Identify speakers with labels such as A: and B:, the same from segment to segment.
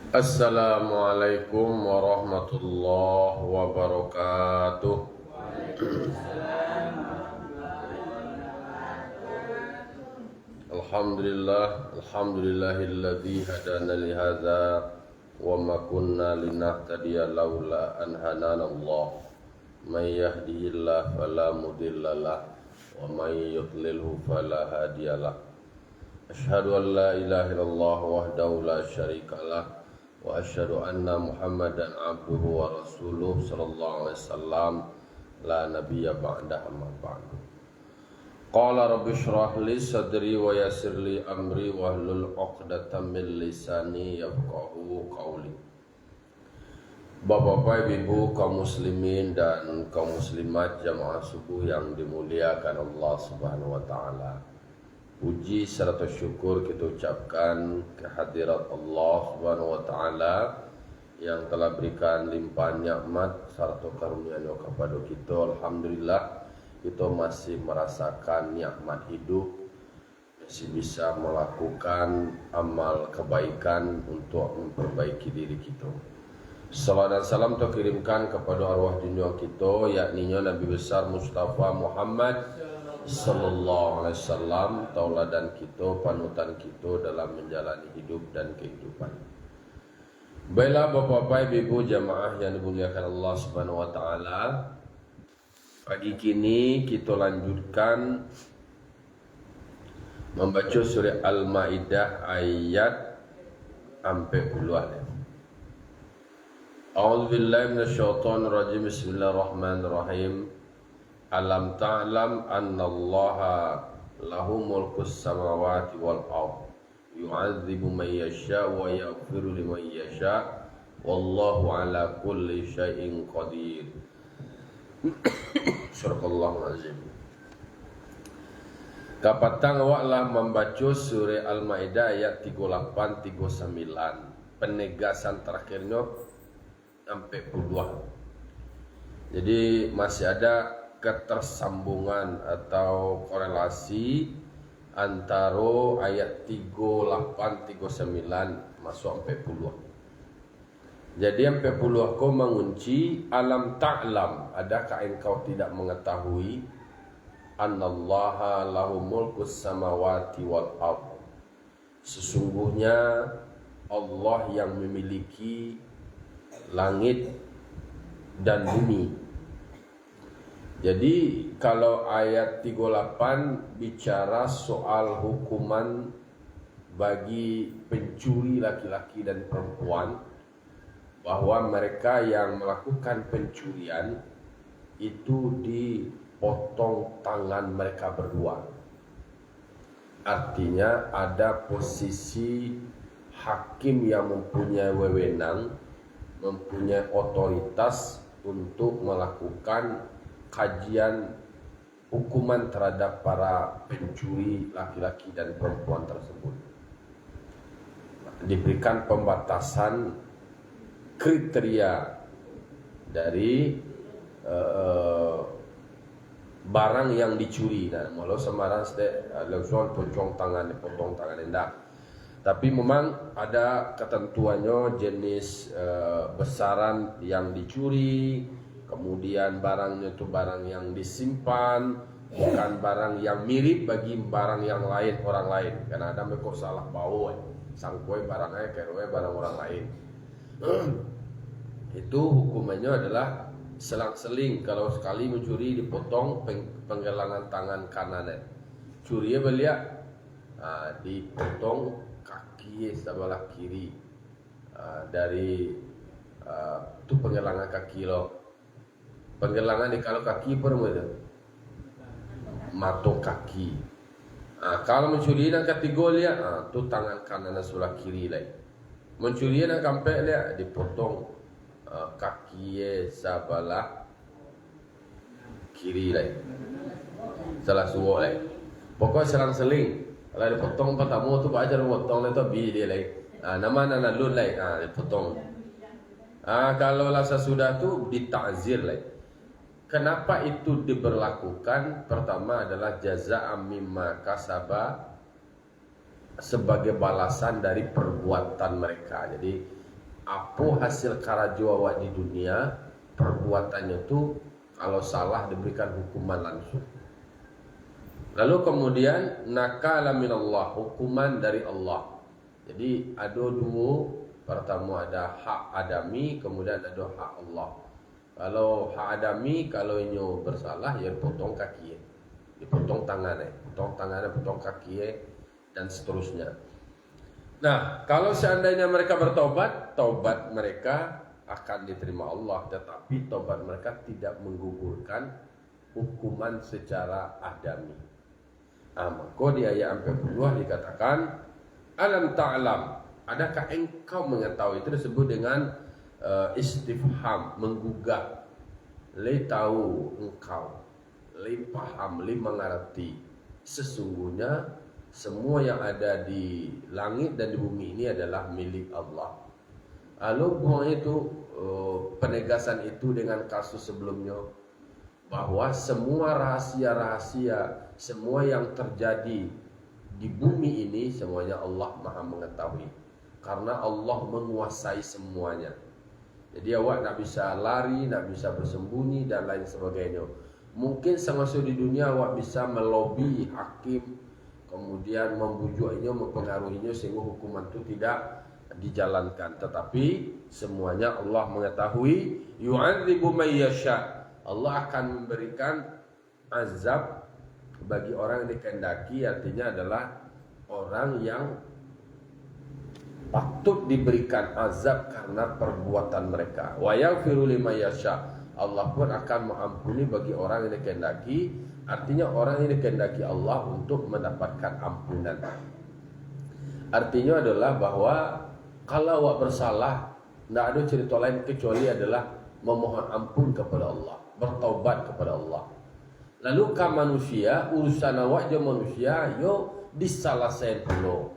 A: Assalamualaikum warahmatullahi wabarakatuh. Alhamdulillahilladzi hadana li hadza wa ma kunna linahtadiya laula an hadanallah. May yahdihillahu fala mudhillalah wa may yudlilhu fala hadiyalah. Asyhadu an la ilaha illallah wahdahu la syarikalah wa asyhadu anna Muhammadan abduhu wa rasuluh sallallahu alaihi wasallam la nabiyya ba'da amma ba'du. Qala rabbi shrah li sadri wa yassir li amri wa hlul 'uqdatam min lisani yafqahu qawli. Bapak-bapak, ibu, kaum muslimin dan kaum muslimat jamaah subuh yang dimuliakan Allah Subhanahu wa taala. Puji serta syukur kita ucapkan kehadirat Allah Subhanahu wa taala yang telah berikan limpahan nikmat serta karunia-Nya kepada kita. Alhamdulillah kita masih merasakan nikmat hidup, masih bisa melakukan amal kebaikan untuk memperbaiki diri kita. Salam dan salam terkirimkan kepada arwah dunia kita, yakni Nabi besar Mustafa Muhammad sallallahu alaihi wasallam, tauladan kita, panutan kita dalam menjalani hidup dan kehidupan. Baiklah bapak-bapak, ibu jamaah yang dimuliakan Allah Subhanahu wa taala. Pagi kini kita lanjutkan membaca surah Al-Maidah ayat 40. A'udzubillahi minasyaitonir rajim. Bismillahirrahmanirrahim. Alam ta'lam annallaha lahu mulkus samawati wal ardh yu'adzibu man yasha wa yaghfiru liman yasha wallahu ala kulli syai'in qadir. Surahul Azim. Kapatang awaklah membaca surah Al-Maidah ayat 38 39. Penegasan terakhirnya sampai puluhan. Jadi masih ada ketersambungan atau korelasi antara ayat 38 39 masuk sampai puluhan. Jadi sampai puluhan kau mengunci alam ta'lam, adakah engkau tidak mengetahui annallaha lahu mulkus samawati wal ardh, sesungguhnya Allah yang memiliki langit dan bumi. Jadi kalau ayat 38 bicara soal hukuman bagi pencuri laki-laki dan perempuan, bahwa mereka yang melakukan pencurian itu dipotong tangan mereka berdua. Artinya ada posisi hakim yang mempunyai wewenang, mempunyai otoritas untuk melakukan kajian hukuman terhadap para pencuri laki-laki dan perempuan tersebut. Diberikan pembatasan kriteria dari barang yang dicuri. Nah, malah sembarang langsung potong tangan enggak. Tapi memang ada ketentuannya, jenis besaran yang dicuri, kemudian barangnya itu barang yang disimpan, bukan barang yang mirip bagi barang yang lain, orang lain. Karena ada mereka salah bawa, sangkoi barangnya kayak barang orang lain. Itu hukumannya adalah selang-seling. Kalau sekali mencuri dipotong penggelangan tangan kanannya. Curinya beliak dipotong kaki sebelah kiri, dari itu penggelangan kaki lo. Penggelangan di kalau kaki permu itu mato kaki. Kalau mencuri nak kategori tu tangan kanan sebelah kiri lagi. Mencuri nak sampai dia dipotong kaki sebelah kiri lagi. Salah suwo lagi. Pokok selang-seling. Kalau dipotong pertama tu bajar potong itu bi dia lagi. Nama lun lagi dipotong. Kalau lah sesudah tu ditakzir lagi. Kenapa itu diberlakukan? Pertama adalah jazaa mimma kasaba, sebagai balasan dari perbuatan mereka. Jadi apa hasil karajo awak di dunia, perbuatannya itu kalau salah diberikan hukuman langsung. Lalu kemudian nakala minallah, hukuman dari Allah. Jadi ada dua, pertama ada hak adami, kemudian ada hak Allah. Kalau hak adami, kalau ini bersalah ya potong kaki, dipotong tangannya, potong kaki, dan seterusnya. Nah, kalau seandainya mereka bertobat, taubat mereka akan diterima Allah, tetapi taubat mereka tidak menggugurkan hukuman secara adami. Maka di ayat 42 dikatakan, alam ta'lam, adakah engkau mengetahui? Itu disebut dengan istifham, menggugah. Le tahu engkau, le paham, le mengerti. Sesungguhnya semua yang ada di langit dan di bumi ini adalah milik Allah. Lalu buang itu penegasan itu dengan kasus sebelumnya, bahwa semua rahasia-rahasia, semua yang terjadi di bumi ini semuanya Allah Maha mengetahui, karena Allah menguasai semuanya. Jadi awak nak bisa lari, nak bisa bersembunyi dan lain sebagainya. Mungkin semasa di dunia awak bisa melobi hakim, kemudian membujuknya, mempengaruhinya sehingga hukuman itu tidak dijalankan. Tetapi semuanya Allah mengetahui. Yu'adzibu may yasha, Allah akan memberikan azab bagi orang yang dikehendaki, artinya adalah orang yang patut diberikan azab karena perbuatan mereka. Wa yaghfiru liman yasha, Allah pun akan mengampuni bagi orang yang dikehendaki. Artinya orang yang dikehendaki Allah untuk mendapatkan ampunan. Artinya adalah bahwa kalau awak bersalah, tidak ada cerita lain kecuali adalah memohon ampun kepada Allah, bertaubat kepada Allah. Lalu ka manusia, urusan awak je manusia, yo disalahin dulu.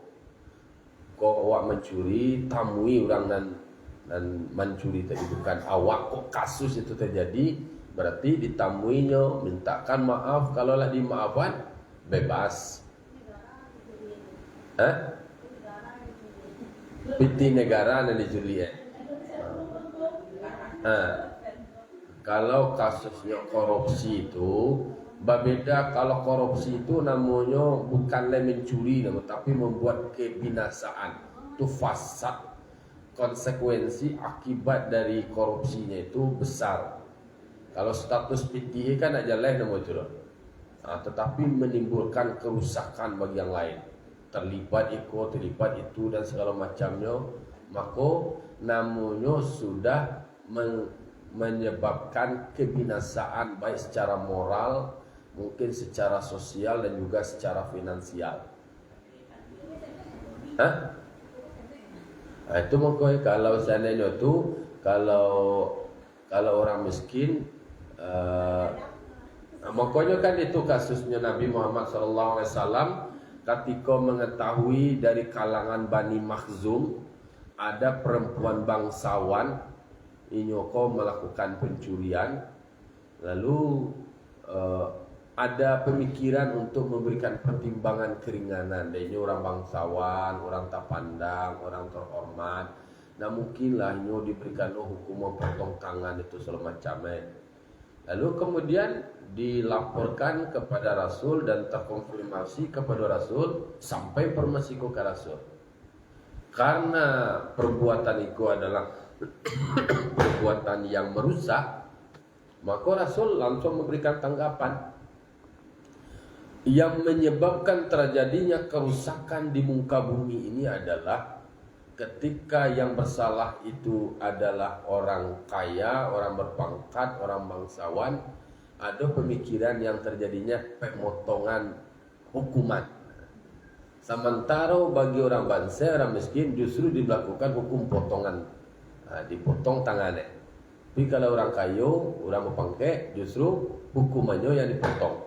A: Kok awak mencuri, tamui orang dan mencuri tadi bukan awak, kok kasus itu terjadi, berarti ditamuinya, mintakan maaf, kalau lah dimaafkan bebas. Piti negara dan dijuli. Kalau kasusnya korupsi itu berbeda. Kalau korupsi itu namanya bukanlah mencuri, tapi membuat kebinasaan. Itu fasad. Konsekuensi akibat dari korupsinya itu besar. Kalau status PTI kan aja lain nama itu, tetapi menimbulkan kerusakan bagi yang lain, terlibat itu dan segala macamnya, maka namanya sudah menyebabkan kebinasaan baik secara moral, mungkin secara sosial dan juga secara finansial. Itu makanya kalau seandainya itu kalau orang miskin, makanya kan itu kasusnya Nabi Muhammad SAW ketika mengetahui dari kalangan Bani Makhzum ada perempuan bangsawan Inyoko melakukan pencurian, lalu ada pemikiran untuk memberikan pertimbangan keringanan. Dia orang bangsawan, orang tak pandang, orang terhormat. Nah mungkinlah Inyo diberikan hukuman potong tangan itu semacamnya. Lalu kemudian dilaporkan kepada Rasul dan terkonfirmasi kepada Rasul sampai permasiko ke Rasul. Karena perbuatan itu adalah perbuatan yang merusak, maka Rasul langsung memberikan tanggapan. Yang menyebabkan terjadinya kerusakan di muka bumi ini adalah ketika yang bersalah itu adalah orang kaya, orang berpangkat, orang bangsawan, ada pemikiran yang terjadinya pemotongan hukuman. Sementara bagi orang bangsa, orang miskin justru dilakukan hukum potongan, dipotong tangannya. Tapi kalau orang kaya, orang berpangkat, justru hukumannya yang dipotong,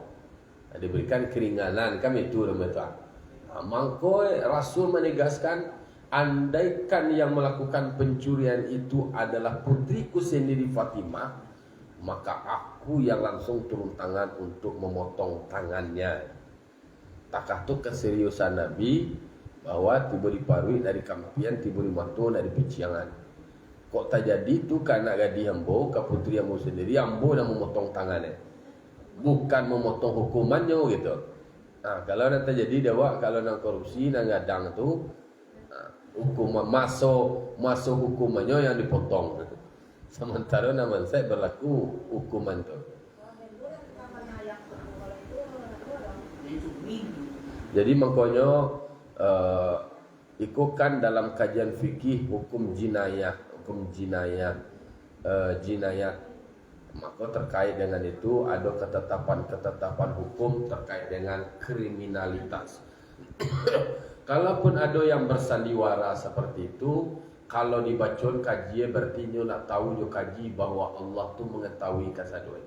A: diberikan keringanan. Kami itu namanya. Maka Rasul menegaskan, andaikan yang melakukan pencurian itu adalah putriku sendiri Fatimah, maka aku yang langsung turun tangan untuk memotong tangannya. Takah tu keseriusan Nabi bahwa tiba diparui dari kampian, tiba dimatu dari peciangan. Kok tak jadi tu kan nak gadi ambo ke putri ambo sendiri, ambo nak memotong tangannya. Bukan memotong hukumannya gitu. Kalau nak terjadi dewa, kalau nak korupsi, nak gadang tu, hukuman masuk hukumannya yang dipotong. Sementara nama saya berlaku hukuman tu. Jadi makanya ikutkan dalam kajian fikih hukum jinayah, jinayat. Maka terkait dengan itu ada ketetapan hukum terkait dengan kriminalitas. Kalaupun ada yang bersandiwara seperti itu, kalau dibacakan kaji berarti nyo nak tahu nyo kaji bahwa Allah tu mengetahui kasadoi.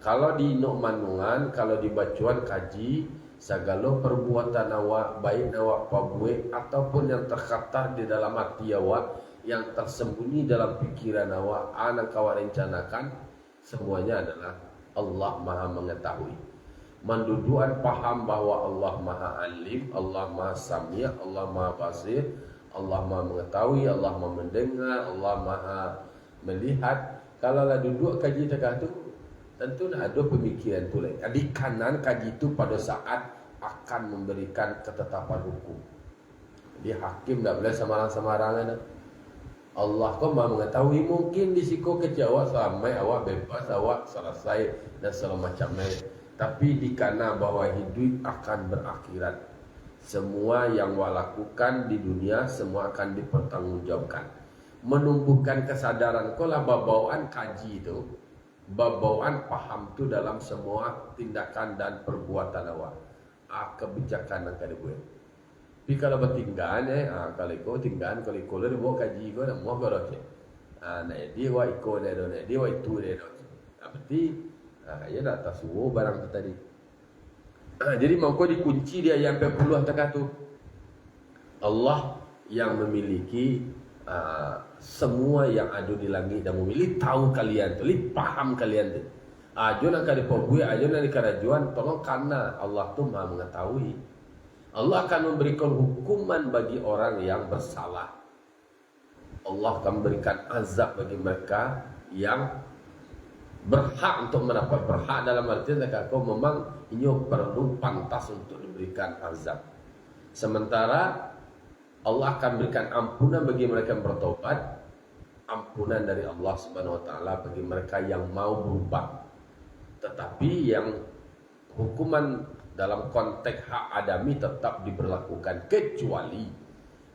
A: Kalau di nok manungan, kalau dibacakan kaji segala perbuatan awak, baik awak pabuik ataupun yang terkhatar di dalam hati awak, yang tersembunyi dalam pikiran awak, anak awak rencanakan, semuanya adalah Allah Maha mengetahui. Mendudukan paham bahwa Allah Maha Alim, Allah Maha Sami', Allah Maha Basir, Allah Maha mengetahui, Allah Maha mendengar, Allah Maha melihat. Kalau lah duduk kaji tegak tu, tentu ada pemikiran tu lain. Di kanan kaji itu pada saat akan memberikan ketetapan hukum. Jadi hakim tak boleh samarang-samarangan. Allah kau Maha mengetahui, mungkin di siku kecil awak sampai awak bebas, awak selesai dan segala macamnya. Tapi di kana bahwa hidup akan berakhirat. Semua yang awak lakukan di dunia semua akan dipertanggungjawabkan. Menumbuhkan kesadaran kau lah babauan kaji itu, babauan paham tu dalam semua tindakan dan perbuatan awak. Kebijakan yang kada buat. Tapi kalau bertinggan kalau kau tinggan, kalau kau le bawa kaji kau nak mau kau dah. Nak dia wa ikut nak dia wa itu dia dah. Berarti ya dah tasuo barang tu tadi. Jadi mangko dikunci dia yang 40 takah tu. Allah yang memiliki semua yang ada di langit dan bumi, tahu kalian tu, paham kalian tu. Ajo nak kada pabui, ajo nak dikarajuan, tolong karena Allah tu Maha mengetahui. Allah akan memberikan hukuman bagi orang yang bersalah. Allah akan memberikan azab bagi mereka yang berhak untuk mendapat berhak dalam artian kau memang ini perlu pantas untuk diberikan azab. Sementara Allah akan berikan ampunan bagi mereka yang bertobat, ampunan dari Allah Subhanahu wa taala bagi mereka yang mau berubah. Tetapi yang hukuman dalam konteks hak adami tetap diberlakukan, kecuali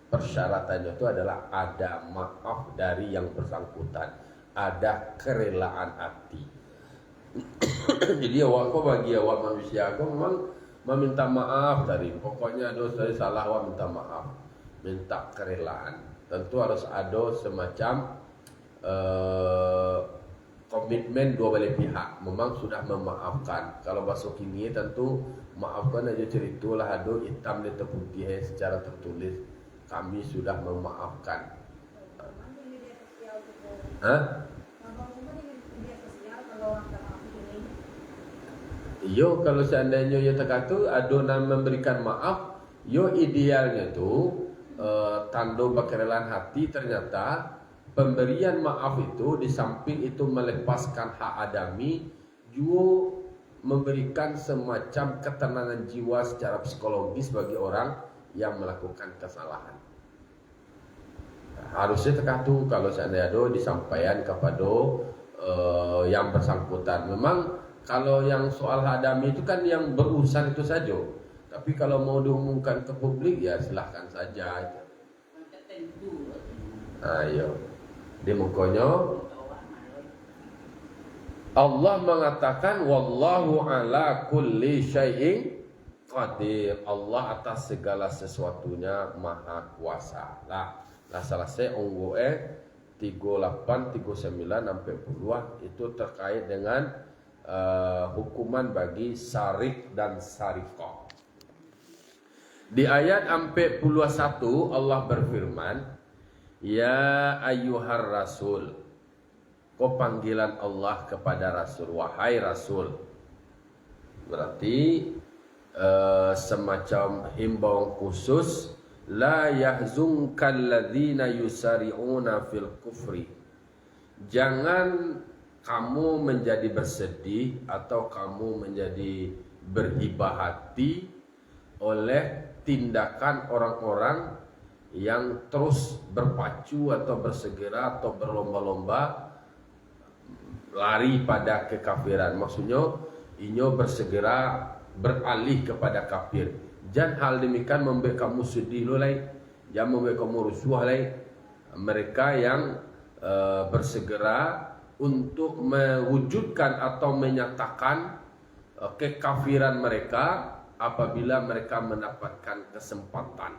A: persyaratannya itu adalah ada maaf dari yang bersangkutan, ada kerelaan hati. Jadi awak bagi awak manusia memang meminta maaf dari, pokoknya dosa salah awak minta maaf, minta kerelaan. Tentu harus ada semacam komitmen dua belah pihak, memang sudah memaafkan. Kalau bahasa kini tentu maafkan aja ceritalah ada hitam di putih secara tertulis, kami sudah memaafkan. Yo kalau seandainya yo terkata ada nak memberikan maaf, yo idealnya tu tanda kerelaan hati. Ternyata pemberian maaf itu di samping itu melepaskan hak adami, juga memberikan semacam ketenangan jiwa secara psikologis bagi orang yang melakukan kesalahan. Harusnya terkatu kalau seandainya ada disampaikan kepada yang bersangkutan. Memang kalau yang soal hak adami itu kan yang berurusan itu saja. Tapi kalau mau diumumkan ke publik ya silahkan saja. Ayo. Di mukanya Allah mengatakan wallahu ala kulli syai'in qadir. Allah atas segala sesuatunya maha kuasa. Lah selesai onggo 38, 39 sampai 40 itu terkait dengan hukuman bagi sarik dan sarikah. Di ayat 41 Allah berfirman, ya ayyuhar rasul. Kau panggilan Allah kepada Rasul, wahai Rasul. Berarti semacam himbauan khusus la yahzunkal ladzina yusari'una fil kufri. Jangan kamu menjadi bersedih atau kamu menjadi berhibah hati oleh tindakan orang-orang yang terus berpacu atau bersegera atau berlomba-lomba lari pada kekafiran. Maksudnya inyo bersegera beralih kepada kafir. Jangan hal demikian membuat kamu sedih lo lai, jangan membuat kamu rusuh lai. Mereka yang bersegera untuk mewujudkan atau menyatakan kekafiran mereka apabila mereka mendapatkan kesempatan.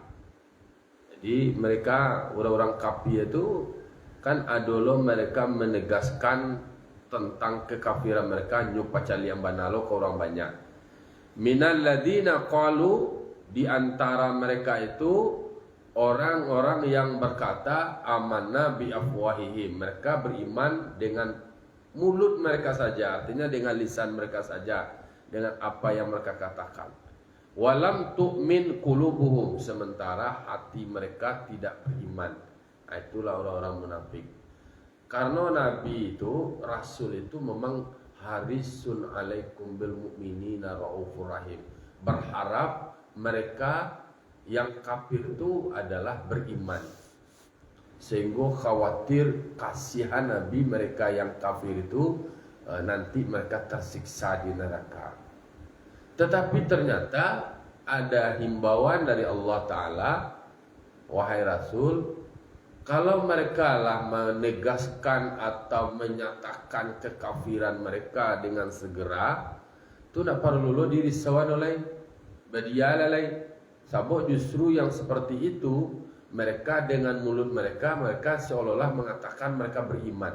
A: Jadi mereka orang-orang kafir itu kan adolo mereka menegaskan tentang kekafiran mereka nyupacali yang banalo ke orang banyak. Minal ladina qalu, di antara mereka itu orang-orang yang berkata amanna bi afwahihim, mereka beriman dengan mulut mereka saja, artinya dengan lisan mereka saja, dengan apa yang mereka katakan. Walam tu'min qulubuhum, sementara hati mereka tidak beriman. Nah, itulah orang-orang munafik. Karena Nabi itu, Rasul itu memang harisun alaikum bil mu'minina raufur rahim, berharap mereka yang kafir itu adalah beriman, sehingga khawatir kasihan Nabi mereka yang kafir itu nanti mereka tersiksa di neraka. Tetapi ternyata ada himbauan dari Allah Ta'ala, wahai Rasul, kalau mereka lah menegaskan atau menyatakan kekafiran mereka dengan segera, itu nak perlu lo diri sawan oleh badiala lain. Sabuk justru yang seperti itu, mereka dengan mulut mereka seolah-olah mengatakan mereka beriman,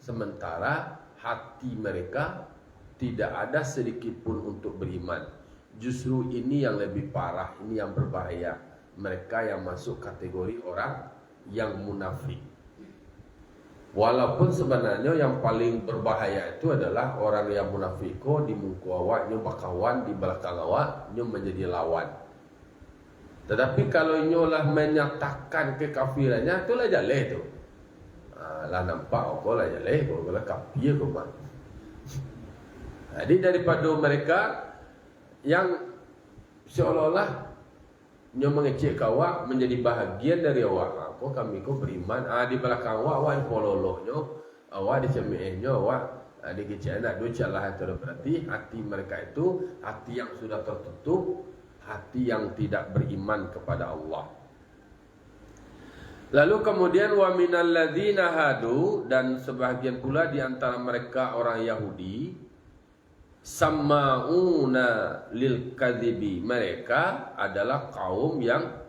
A: sementara hati mereka tidak ada sedikit pun untuk beriman. Justru ini yang lebih parah, ini yang berbahaya. Mereka yang masuk kategori orang yang munafik. Walaupun sebenarnya yang paling berbahaya itu adalah orang yang munafiko di muka awak, nyo bakawan di belakang awak, nyo menjadi lawan. Tetapi kalau nyolah menyatakan kekafirannya, itulah jaleh tu. Lah nampak kau lah jaleh, kau lah kafir kau mah. Jadi daripada mereka yang seolah-olah nyo mengecek awak menjadi bahagian dari awak. Kau kami kau beriman. Di belakang awak pololoknya, awak dicemehnya, awak dikecek anak dosa lah itu. Berarti hati mereka itu hati yang sudah tertutup, hati yang tidak beriman kepada Allah. Lalu kemudian wa minal ladzina hadu, dan sebahagian pula di antara mereka orang Yahudi, sama'una lil kadzibi, mereka adalah kaum yang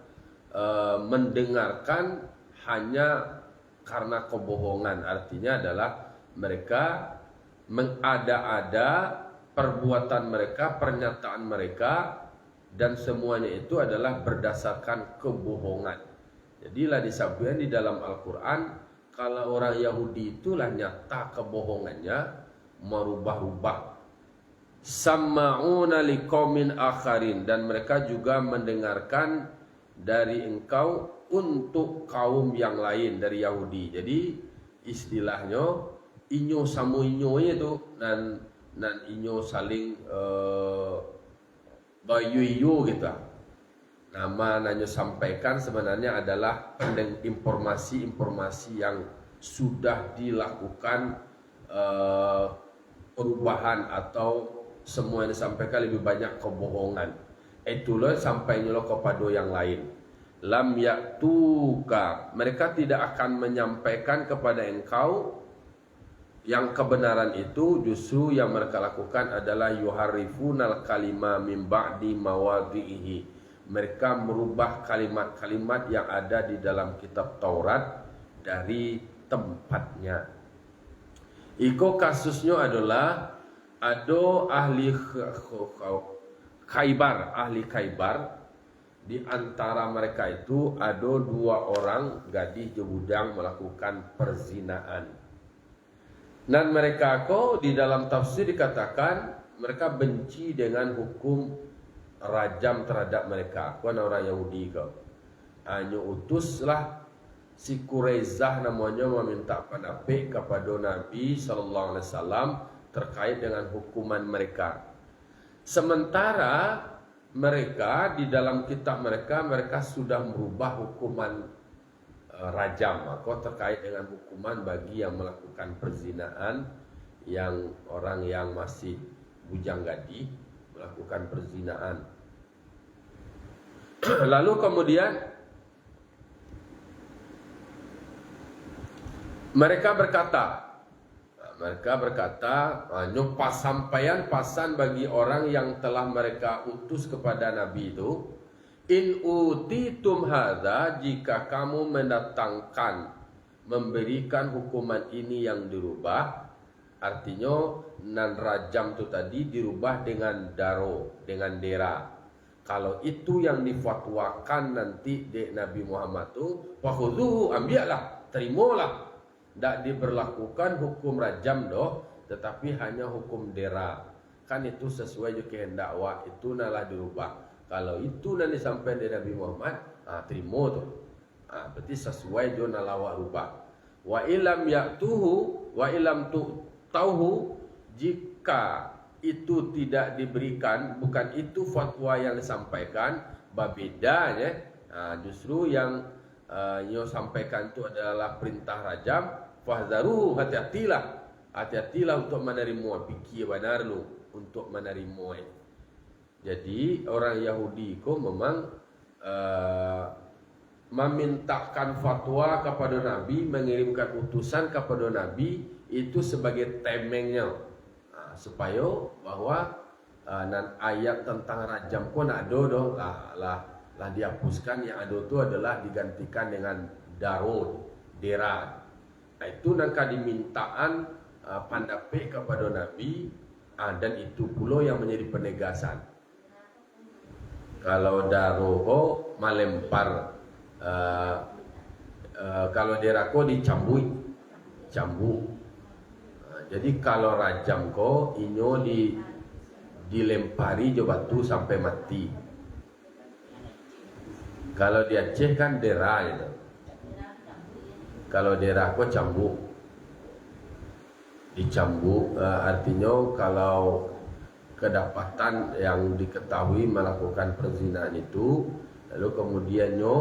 A: mendengarkan hanya karena kebohongan. Artinya adalah mereka mengada-ada perbuatan mereka, pernyataan mereka, dan semuanya itu adalah berdasarkan kebohongan. Jadilah disebutkan di dalam Al-Quran, kalau orang Yahudi itulah nyata kebohongannya, merubah-rubah. Sama'una liqaumin akharin, dan mereka juga mendengarkan dari engkau untuk kaum yang lain dari Yahudi. Jadi istilahnya inyo samu inyo itu, dan inyo saling bayuyu gitu. Nama nanya sampaikan sebenarnya adalah informasi-informasi yang sudah dilakukan perubahan, atau semua yang disampaikan lebih banyak kebohongan. Itulah sampainya lo kepada yang lain. Lam yaktuka, mereka tidak akan menyampaikan kepada engkau yang kebenaran itu. Justru yang mereka lakukan adalah yuharrifunal kalima min ba'di mawadhihi, mereka merubah kalimat-kalimat yang ada di dalam kitab Taurat dari tempatnya. Iko kasusnya adalah ada ahli Khaybar, di antara mereka itu ada 2 orang gadis jebudang melakukan perzinaan. Dan mereka di dalam tafsir dikatakan mereka benci dengan hukum rajam terhadap mereka. Orang Yahudi hanya utuslah si Quraizah namanya meminta pendapat kepada Nabi sallallahu alaihi wasallam terkait dengan hukuman mereka. Sementara mereka di dalam kitab mereka sudah merubah hukuman rajam, maka terkait dengan hukuman bagi yang melakukan perzinaan, yang orang yang masih bujang gadis melakukan perzinaan. Lalu kemudian mereka berkata, nyupas sampaian pasan bagi orang yang telah mereka utus kepada Nabi itu, in utitum hadza, jika kamu mendatangkan, memberikan hukuman ini yang dirubah, artinya nan rajam itu tadi dirubah dengan daro, dengan dera. Kalau itu yang difatwakan nanti di Nabi Muhammad itu, fakhudhuhu, ambillah, terimalah. Tidak diberlakukan hukum rajam doh, tetapi hanya hukum dera. Kan itu sesuai juga kehendak wa, itu nalah dirubah. Kalau itu nanti sampai dari Nabi Muhammad, terima tu. Berarti sesuai jo nalah wa rubah. Wa ilam ya'tuhu wa ilam tauhu, jika itu tidak diberikan, bukan itu fatwa yang disampaikan, berbedanya. Justru yang sampaikan itu adalah perintah rajam. Fahzaruhu, hati-hatilah untuk menerima, fikir benar lu untuk menerima. Jadi orang Yahudi itu memang memintakan fatwa kepada Nabi, mengirimkan utusan kepada Nabi itu sebagai temengnya, supaya bahwa ayat tentang rajam ko nak do lah dihapuskan, yang ada itu adalah digantikan dengan darud, dera. Itu nangka dimintaan pendapat kepada Nabi, dan itu pula yang menjadi penegasan. Kalau daroho melempar, kalau derako dicambuk. Jadi kalau rajam ko inyo dilempari jo batu sampai mati. Kalau di Aceh kan dera gitu. Kalau daerah ko dicambuk, artinya kalau kedapatan yang diketahui melakukan perzinahan itu, lalu kemudiannya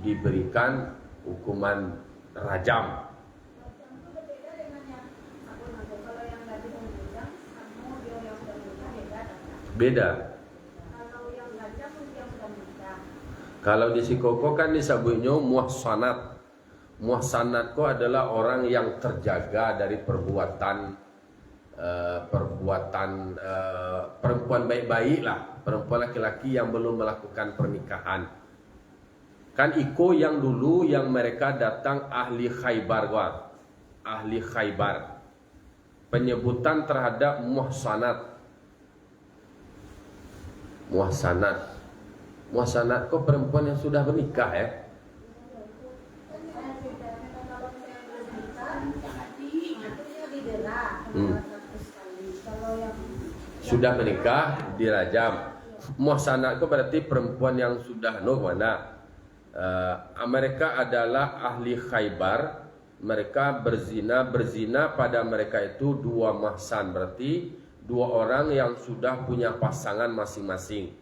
A: diberikan hukuman rajam. Beda. Kalau di Sikoko kan disebutnya muhsanat. Muhsanat ko adalah orang yang terjaga dari perbuatan perempuan baik-baik lah, perempuan laki-laki yang belum melakukan pernikahan. Kan iko yang dulu yang mereka datang ahli Khaybar, ahli Khaybar. Penyebutan terhadap muhsanat. Muhsanat ko perempuan yang sudah bernikah ya. Sudah menikah dirajam. Muhsanat itu berarti perempuan yang sudah mana. Mereka adalah ahli Khaybar. Mereka berzina pada mereka itu dua mahsan, berarti dua orang yang sudah punya pasangan masing-masing.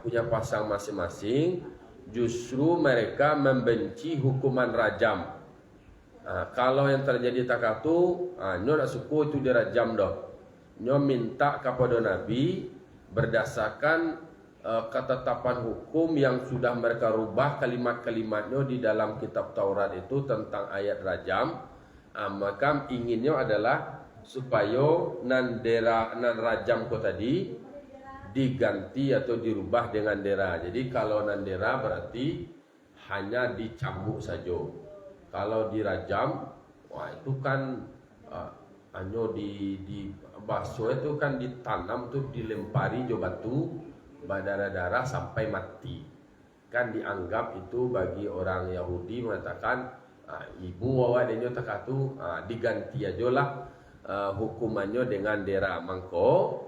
A: Punya pasang masing-masing, justru mereka membenci hukuman rajam. Kalau yang terjadi takatu, nyo nak suku itu dirajam doh. Nyo minta kepada Nabi berdasarkan ketetapan hukum yang sudah mereka rubah kalimat-kalimatnya di dalam kitab Taurat itu tentang ayat rajam. Maka inginnya adalah supaya nan rajam ko tadi diganti atau dirubah dengan dera. Jadi kalau nan dera berarti hanya dicambuk saja. Kalau dirajam, itu kan hanya di bakso itu kan ditanam tuh, dilempari jo batu berdarah-darah sampai mati. Kan dianggap itu bagi orang Yahudi mengatakan ibu wawa denyo takatu diganti aja lah hukumannya dengan dera. Mangko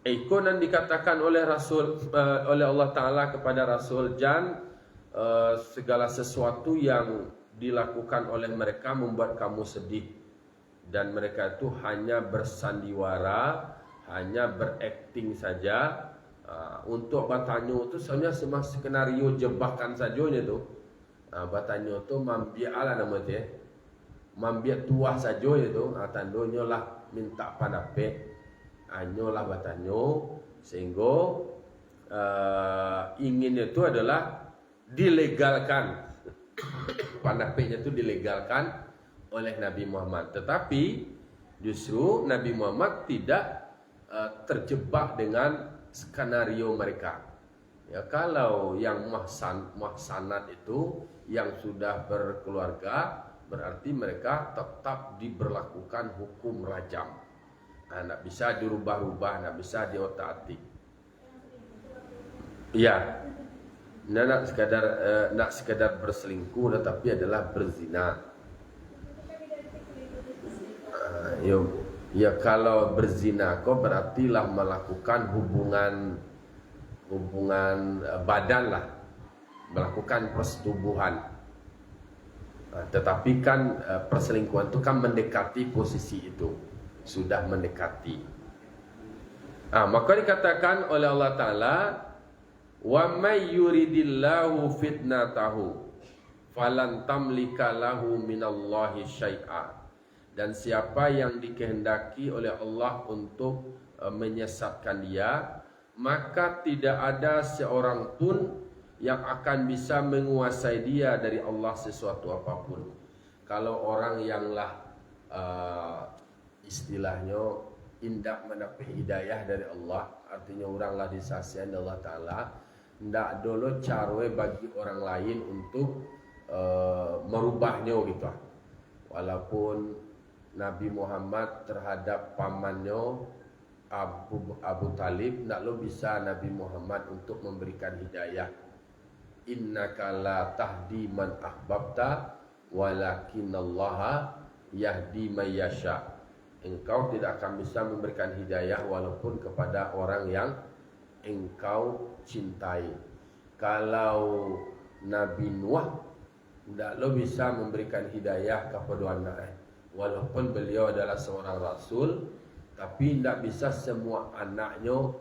A: ikonan dikatakan oleh Rasul oleh Allah Taala kepada Rasul, jan segala sesuatu yang dilakukan oleh mereka membuat kamu sedih, dan mereka itu hanya bersandiwara, hanya berakting saja. Untuk Batanyo itu sebenarnya semua skenario jebakan sajonya tu. Batanyo tu mambiak lah nama dia, mambiak tuah sajo itu. Tandonyo lah minta padape, anyo lah Batanyo, sehingga inginnya itu adalah dilegalkan. Pandapenya itu dilegalkan oleh Nabi Muhammad. Tetapi justru Nabi Muhammad tidak terjebak dengan skenario mereka. Ya, kalau yang muhsanat itu yang sudah berkeluarga, berarti mereka tetap diberlakukan hukum rajam. Tidak bisa dirubah-rubah, tidak bisa diotak-atik. Ya, nak sekadar berselingkuh, tetapi adalah berzina. Ya, kalau berzina kok berartilah melakukan hubungan badan lah, melakukan persetubuhan. Tetapi kan perselingkuhan itu kan mendekati posisi itu, sudah mendekati. Maka dikatakan oleh Allah Ta'ala, wa may yuridillahu fitnatahu falan tamlika lahu minallahi syai'a. Dan siapa yang dikehendaki oleh Allah untuk menyesatkan dia, maka tidak ada seorang pun yang akan bisa menguasai dia dari Allah sesuatu apapun. Kalau orang yang istilahnya indak mendapat hidayah dari Allah, artinya orang lah disasihan Allah Ta'ala, ndak dulu carwe bagi orang lain untuk merubahnya gitu. Walaupun Nabi Muhammad terhadap pamannya Abu Talib, ndak lo bisa Nabi Muhammad untuk memberikan hidayah. Innaka la tahdi man ahbabta walakinallaha yahdi man yasha. Engkau tidak akan bisa memberikan hidayah walaupun kepada orang yang engkau cintai. Kalau Nabi Nuh, ndak lo bisa memberikan hidayah kepada anaknya, walaupun beliau adalah seorang rasul, tapi tidak bisa semua anaknya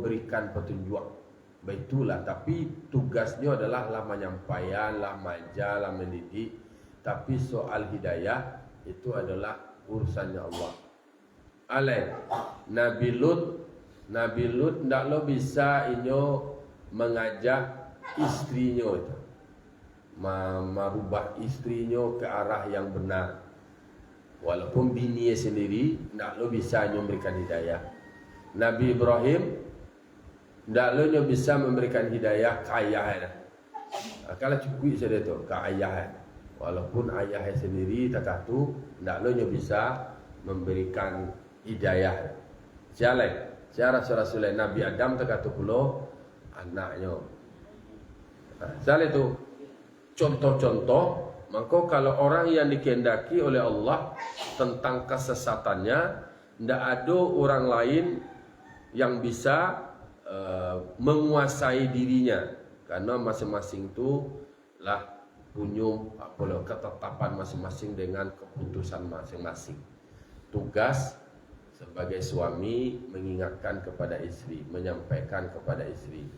A: berikan petunjuk. Baitulah, tapi tugasnya adalah lah menyampaikan, lah maja, lah mendidik. Tapi soal hidayah itu adalah urusannya Allah. Nabi Lut tidak lo bisa inyo mengajak istrinya itu, merubah istrinya ke arah yang benar. Walaupun bini sendiri tidak lo bisa memberikan hidayah. Nabi Ibrahim tidak lo bisa memberikan hidayah ke ayahnya. Kalau cukup saja tu ke ayahnya. Walaupun ayahnya sendiri tak tu tidak lo bisa memberikan hidayah. Siapa Rasul Nabi Adam tak tu pula anaknya. Soal itu contoh-contoh. Maka kalau orang yang dikehendaki oleh Allah tentang kesesatannya, tidak ada orang lain yang bisa menguasai dirinya, karena masing-masing itu lah punya ketetapan masing-masing dengan keputusan masing-masing. Tugas sebagai suami mengingatkan kepada istri, menyampaikan kepada istri.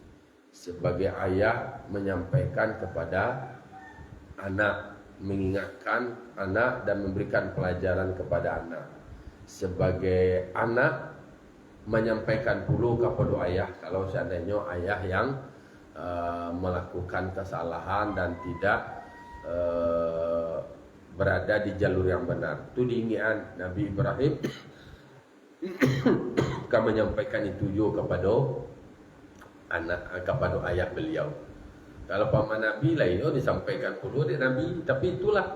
A: Sebagai ayah menyampaikan kepada anak, mengingatkan anak dan memberikan pelajaran kepada anak. Sebagai anak menyampaikan pula kepada ayah kalau seandainya ayah yang melakukan kesalahan dan tidak berada di jalur yang benar. Itu diingatkan Nabi Ibrahim akan menyampaikan itu juga kepada anak, kepada ayah beliau. Kalau paman Nabi lain disampaikan pula oleh Nabi, tapi itulah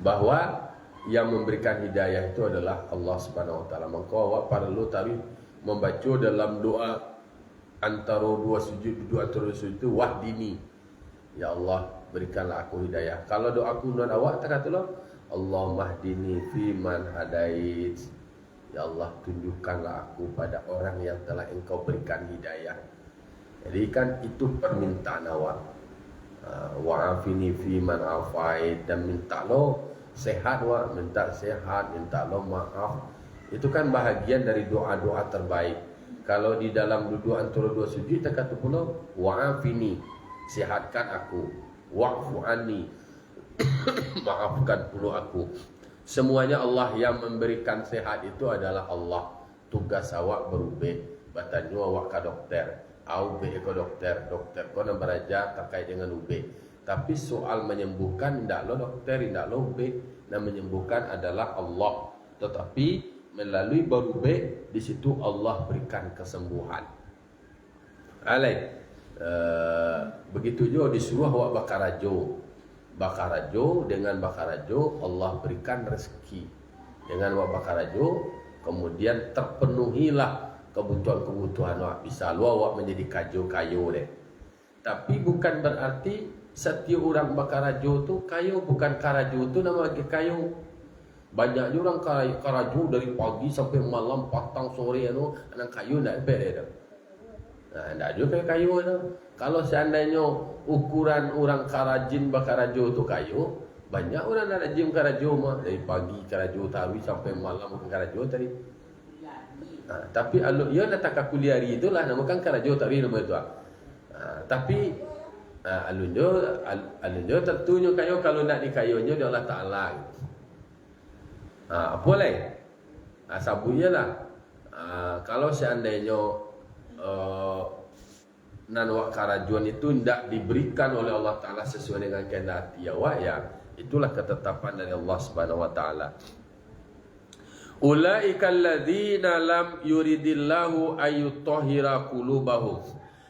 A: bahwa yang memberikan hidayah itu adalah Allah Subhanahu Wa Taala. Maka awak perlu tadi membaca dalam doa antara dua sujud itu wahdini, ya Allah berikanlah aku hidayah. Kalau doaku non awak tak katalah Allahumma hdini fi man hadait, ya Allah tunjukkanlah aku pada orang yang telah engkau berikan hidayah. Jadi kan itu permintaan awak. wa'afini fi man afait, dan minta lo sehat, minta sehat, minta lo maaf. Itu kan bahagian dari doa-doa terbaik. Kalau di dalam duduk antara dua sujud kita kata pula wa'afini, sihatkan aku, wa'fu anni, maafkan pula aku. Semuanya Allah yang memberikan sehat, itu adalah Allah. Tugas awak berubah, batanya awak ke dokter, ube ke dokter kau nak belajar terkait dengan ube. Tapi soal menyembuhkan tidak lo dokter, tidak lo ube. Yang menyembuhkan adalah Allah. Tetapi melalui berube, di situ Allah berikan kesembuhan. Begitu juga disuruh awak bakar rajo. Dengan bakar rajo Allah berikan rezeki. Dengan awak bakar rajo, kemudian terpenuhilah kebutuhan-kebutuhan awak. Bisa lu awak menjadi kayu deh. Tapi bukan berarti setiap orang bakar rajo tu kayu. Bukan karajo tu nama kayu. Banyak orang karajo dari pagi sampai malam, patang sore anak kayu ndak beda. Nah, ndak juga kayu tu. Kalau seandainya ukuran orang karajin bakar rajo tu kayu, banyak orang nak rajin karajo mah dari pagi karajo tawi sampai malam karajo tadi. Tapi alu ia nak tak kuliari itulah namakan karajo tawi nama itu. Tapi alunjo tentunya kayu kalau nak dikayunya dia Allah Taala. Apa lain? Sabunya lah. Kalau seandainya nanwak karajuan itu tidak diberikan oleh Allah Taala sesuai dengan kehendak awak, ya itulah ketetapan dari Allah Subhanahu wa taala. Ulaika alladzina lam yuridillahu ayyutahhira qulubahum.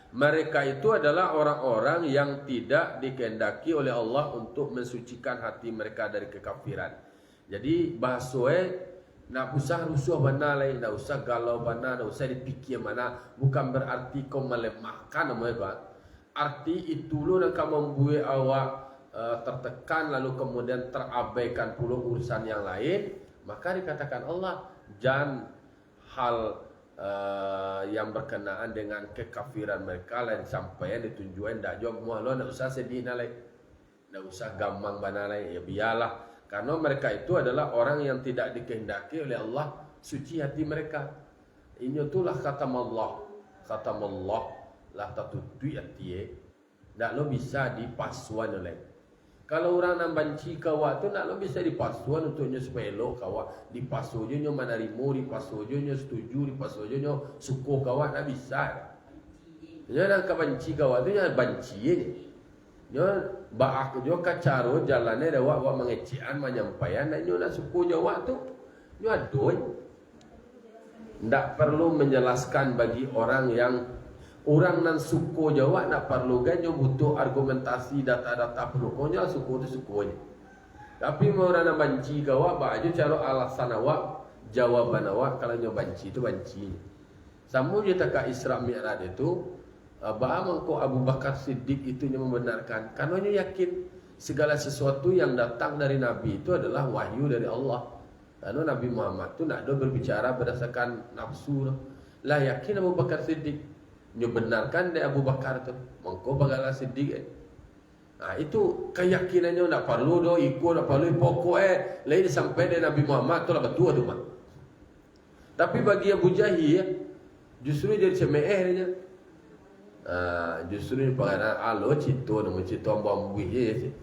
A: Mereka itu adalah orang-orang yang tidak dikehendaki oleh Allah untuk mensucikan hati mereka dari kekafiran. Jadi bahasanya nak usah rusuh bana lain, nak usah galau bana, nak usah dipikir mana. Bukan berarti kau melemahkan namanya. Arti itu lo nak membuat awak tertekan lalu kemudian terabaikan pula urusan yang lain, maka dikatakan Allah jangan hal yang berkenaan dengan kekafiran mereka lain sampai ditunjukkan dak jawab muah lo nak usah sedih lain, nak usah gampang bana lain, ya biarlah, karena mereka itu adalah orang yang tidak dikehendaki oleh Allah suci hati mereka. Ini itulah kata Allah lah tatutu hati ndak lo bisa dipasuan oleh. Kalau orang nak banci kawak tu nak lo bisa dipasuan untuknya supaya lo kawak dipasuannya menerima, dipasuannya setuju, dipasuannya suku kawak tak bisa. Jangan nak banci kawak tu jangan banci je. Jangan baak jo kacaro jalannya dah wak mengecian menyampaikan dan nak suku Jawa tu nyo adoy. Ndak perlu menjelaskan bagi orang yang orang nan suku Jawa nak perlu ganyo butuh argumentasi data-data perlu konya suku tu sukunya. Tapi orang nak banci kawak baju cara alasan awak, jawaban awak kalau nyo banci tu banci. Sama je tak Isra Mi'raj itu mengko Abu Bakar Siddiq itu yang membenarkan karena nyo yakin segala sesuatu yang datang dari Nabi itu adalah wahyu dari Allah. Karena Nabi Muhammad tu nak berbicara berdasarkan nafsu lah, yakin Abu Bakar Siddiq. Dia benarkan dari Abu Bakar tu mengko bagalah Siddiq. Itu keyakinannya tak perlu do ikut, tak perlu pokok lain sampai dari Nabi Muhammad tu lah betul tu mah. Tapi bagi Abu Jahil justru dia cemeh dia. Justru dia pengen alo cito nama cito bambu je.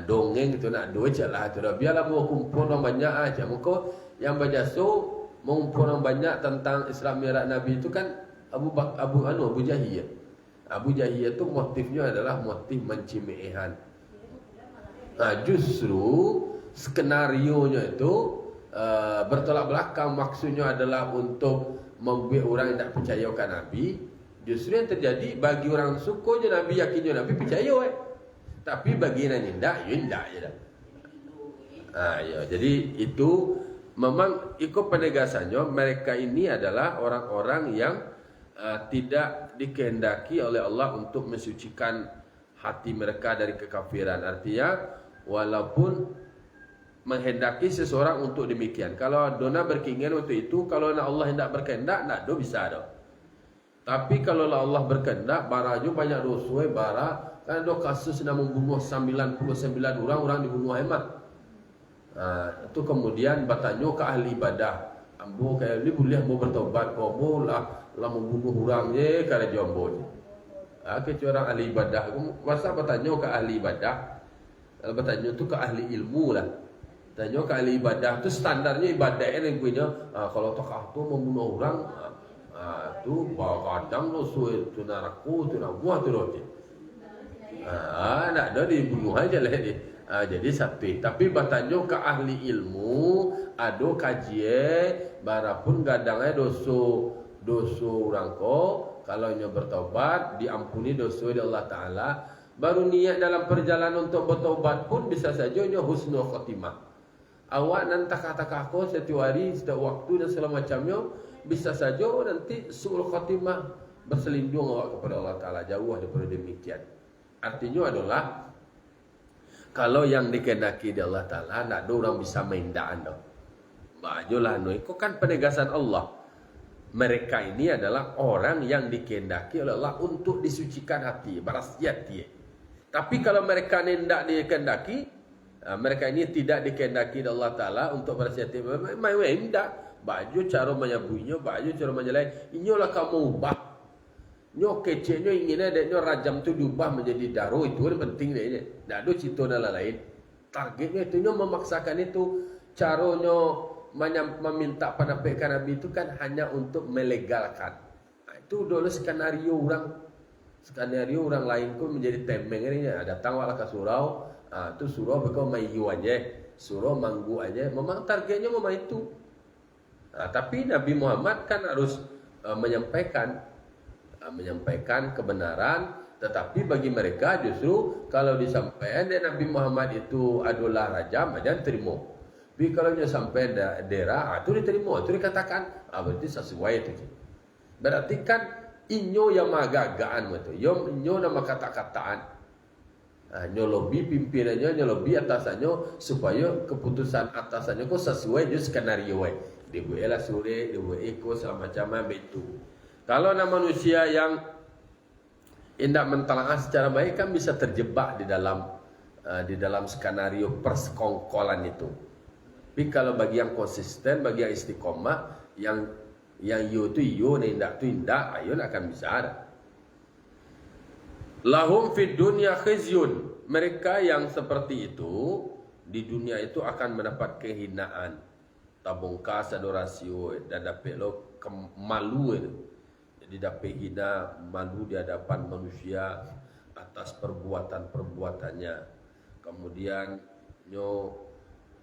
A: Dongeng itu nak dua celah tu dah biarlah mau kumpul orang banyak aja. Mengko yang berjasa mengumpul orang banyak tentang Isra Mi'raj Nabi itu kan Abu Jahil. Abu Jahil itu motifnya adalah motif mencimehan. Justru skenario-nya itu bertolak belakang, maksudnya adalah untuk membuat orang yang tak percaya ke Nabi. Justru yang terjadi bagi orang suku je Nabi yakinnya Nabi percaya tapi bagi yang tidak, ya tidak je dah. Ya, jadi itu memang ikut penegasannya mereka ini adalah orang-orang yang tidak dikehendaki oleh Allah untuk mensucikan hati mereka dari kekafiran. Artinya walaupun menghendaki seseorang untuk demikian, kalau dona berkeinginan untuk itu, kalau Allah hendak berkehendak nak do bisa do. Tapi kalau Allah berkehendak baraju banyak dosa bara Kan ada kasus nak membunuh 99 orang dibunuh hemat. Itu kemudian bertanya ke ahli ibadah. Ambo kayak ni boleh ambo bertobat kau ambo lah membunuh orang je kalau dia ambo je. Ke orang ahli ibadah. Masa bertanya ke ahli ibadah. Kalau bertanya tu ke ahli ilmu lah. Tanya ke ahli ibadah tu standarnya ibadah yang punya. Kalau tokoh tu membunuh orang, tu kadang lo suai tu nak raku tu nak buat tu roti. Nak ada dibunuh aja lah dia. Jadi satu. Tapi bertanya ke ahli ilmu, ada kajian, barapun gadangnya dosa orang ko, kalau nya bertaubat diampuni dosa di Allah Taala. Baru niat dalam perjalanan untuk bertaubat pun bisa saja nya husnul khatimah. Awak nanti kata-kata aku setiap hari, setiap waktu dan segala macamnya, bisa saja nanti suul khatimah berselindung awak kepada Allah Taala, jauh daripada demikian. Artinya adalah kalau yang dikehendaki di Allah Ta'ala, nak ada orang bisa maindaan dah. Bajulah itu kan penegasan Allah. Mereka ini adalah orang yang dikehendaki oleh Allah untuk disucikan hati, berasiat dia. Tapi kalau mereka tidak dikehendaki, mereka ini tidak dikehendaki oleh Allah Ta'ala untuk berasiat hati. Tidak. Baju cara menyabuinya, baju cara menyelai. Inilah kamu ubah. Nyo keceknya inginnya nyo rajam tu diubah menjadi daro, itu yang penting dia. Tak ada cerita lain. Targetnya itu nyo memaksakan itu. Caranya meminta penampakan Nabi itu kan hanya untuk melegalkan. Itu dulu skenario orang lain pun menjadi temeng ini. Datang wala ke surau, tu surau bekau mayu aja, surau manggu aja. Memang targetnya memang itu. Tapi Nabi Muhammad kan harus menyampaikan kebenaran, tetapi bagi mereka justru kalau disampaikan dan Nabi Muhammad itu adalah rajam, jangan terima. Tapi kalau dia sampai daerah, itu diterima, itu dikatakan, berarti sesuai itu. Berarti kan inyo yang magagaan itu, inyo nama kata-kataan. Nyo lobby pimpinannya, nyo lobby atasannya supaya keputusan atasannya kok sesuai dengan skenario. Dibuatlah sore, dibuat eko segala macam itu. Kalau ada manusia yang tidak mentelaah secara baik kan bisa terjebak di dalam skenario persekongkolan itu. Tapi kalau bagi yang konsisten, bagi yang istiqomah, yang yo tu yo, nindak tu indak, ayo akan bisa ada. Lahum fid dunya khizyun. Mereka yang seperti itu di dunia itu akan mendapat kehinaan, tabungkas adorasio dan dapat lo kemalu itu. Jadi dapat hina, malu di hadapan manusia atas perbuatan-perbuatannya. Kemudian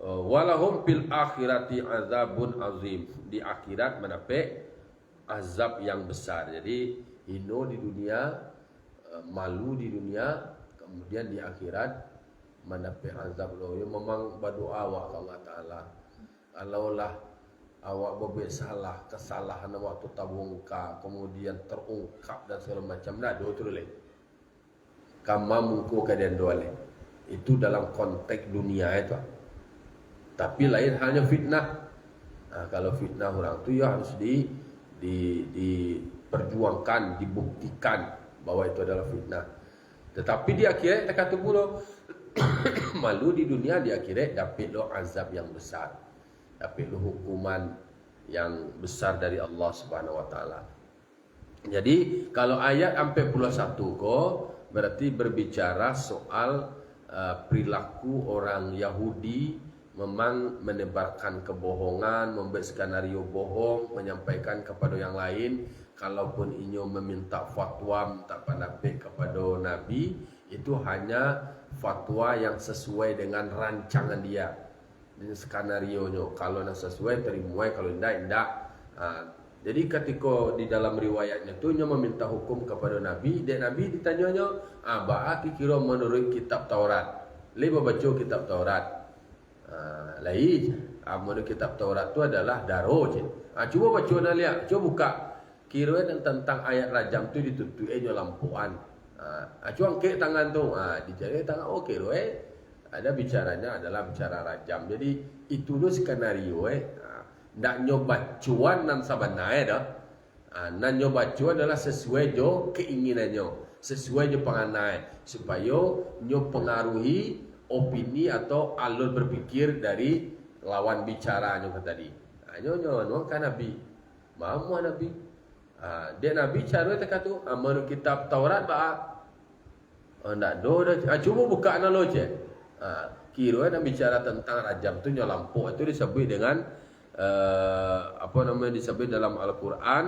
A: walahum fil akhirati azabun azim. Di akhirat mendapat azab yang besar. Jadi hino di dunia, malu di dunia, kemudian di akhirat mendapat azab lo. Yang memang berdoa awak Allah Taala. Kalaulah awak berbuat salah, kesalahan waktu tabungka, kemudian terungkap dan segala macam, dah dua tu boleh. Kama mungku kalian dua boleh. Itu dalam konteks dunia itu. Tapi lain halnya fitnah. Kalau fitnah orang tu ya harus diperjuangkan, dibuktikan bahwa itu adalah fitnah. Tetapi di akhirat kita kata pula malu di dunia, di akhirat dapat lo azab yang besar. Tapi hukuman yang besar dari Allah Subhanahu Wa Taala. Jadi kalau ayat 41 berarti berbicara soal perilaku orang Yahudi memang menebarkan kebohongan, membuat skenario bohong, menyampaikan kepada yang lain. Kalaupun inyo meminta fatwa, minta pendapat kepada Nabi, itu hanya fatwa yang sesuai dengan rancangan dia. Ini skenario-nya. Kalau nak sesuai terima, kalau tidak. Jadi ketika di dalam riwayatnya tu nya meminta hukum kepada Nabi, dan Nabi ditanyanya, "Ba kira menurut kitab Taurat?" Lebih baca kitab Taurat. Lain, menurut kitab Taurat tu adalah daro je. Cuba baca nak lihat, cuba buka. Kira tentang ayat rajam tu ditutupi lampuan. Cuba angkat tangan tu, dicari tangan okey ada bicaranya adalah bicara rajam. Jadi itu tu skenario nak nyoba cuan nan sabanai dah. Nan nyoba cuan adalah sesuai jo keinginannya. sesuai je panganai supaya nyo pengaruhi opini atau alur berpikir dari lawan bicara nyo tadi. Nyo kan Nabi. Mamu Nabi. Dia Nabi cara tak tu menurut kitab Taurat ba. Ndak do dah. Cuba buka analogi. Kira nak bicara tentang rajam tu nyo lampu itu disebut dengan disebut dalam Al-Quran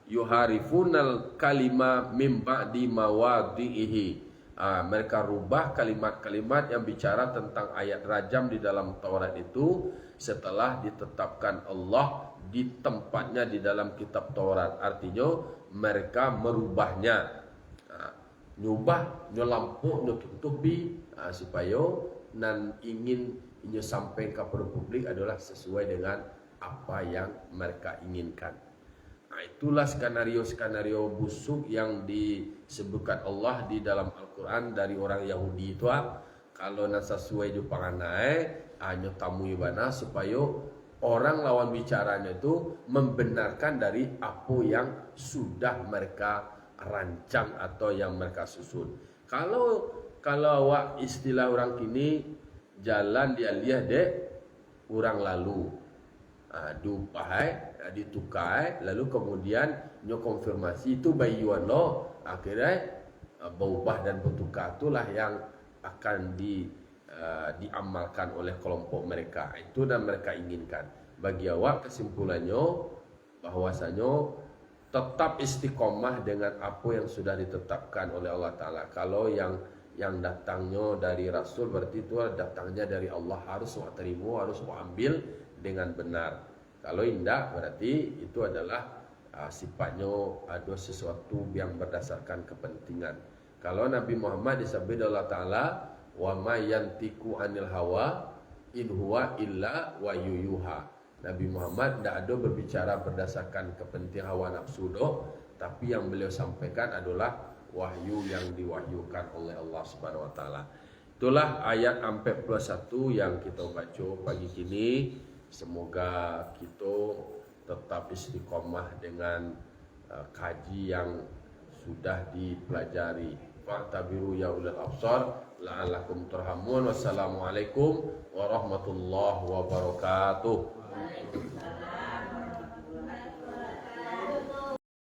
A: yuharifunal kalima mim ba'di mawadhihi. Mereka rubah kalimat-kalimat yang bicara tentang ayat rajam di dalam Taurat itu setelah ditetapkan Allah di tempatnya di dalam kitab Taurat. Artinya mereka merubahnya. Nyubah, nyolampu, nutupi supaya nan ingin sampai kepada publik adalah sesuai dengan apa yang mereka inginkan. Itulah skenario-skenario busuk yang disebutkan Allah di dalam Al-Quran dari orang Yahudi itu. Kalau nak sesuai ju panganai, hanya tamu ibana supaya orang lawan bicaranya itu membenarkan dari apa yang sudah mereka rancang atau yang mereka susun. Kalau awak istilah orang kini jalan dia lihat dek orang lalu dupai ditukai lalu kemudian nyo konfirmasi itu bayuan lo akhirnya berubah dan bertukar itulah yang akan diamalkan oleh kelompok mereka itu dan mereka inginkan. Bagi awak kesimpulannya bahwasanya tetap istiqomah dengan apa yang sudah ditetapkan oleh Allah Ta'ala. Kalau yang datangnya dari Rasul berarti itu datangnya dari Allah, harus awak terima, harus awak ambil dengan benar. Kalau indah berarti itu adalah sifatnya ada sesuatu yang berdasarkan kepentingan. Kalau Nabi Muhammad disebut Allah Ta'ala wa ma yantiku anil hawa in huwa illa wahyuha. Nabi Muhammad tidak ada berbicara berdasarkan kepentingan hawa nafsu doh, tapi yang beliau sampaikan adalah wahyu yang diwahyukan oleh Allah Subhanahu wa taala. Itulah ayat 41 yang kita baca pagi kini. Semoga kita tetap istiqomah dengan kaji yang sudah dipelajari. Fa'tabiru ya ulil absar la'allakum turhamun. Wassalamualaikum warahmatullahi wabarakatuh.